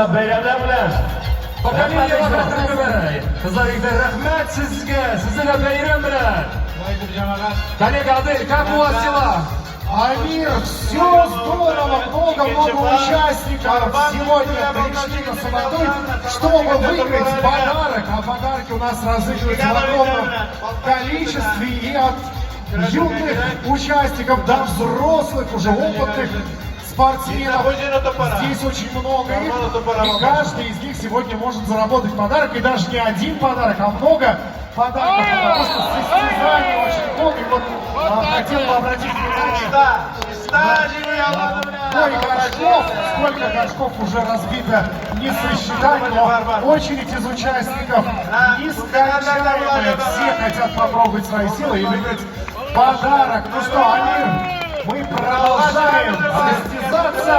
Hammasına bayramlar bilan. Bakaliyev rahmat. Qizlaringizga rahmat sizga. Sizni da bayram bilan. Коллега Адель, как у вас дела? Амир, все здорово, много-много участников сегодня пришли на самотуй, чтобы выиграть подарок. А подарки у нас разыгрываются в огромном количестве и от юных участников до взрослых, уже опытных спортсменов. Здесь очень много их, и каждый из них сегодня может заработать подарок, и даже не один подарок, а много подарков, потому что состязаний очень много. И вот хотел бы обратить внимание, сколько горшков уже разбито, не сосчитать, но очередь из участников нескончаемая. Все хотят попробовать свои силы и выиграть подарок. Ну что, Амир, мы продолжаем состязаться.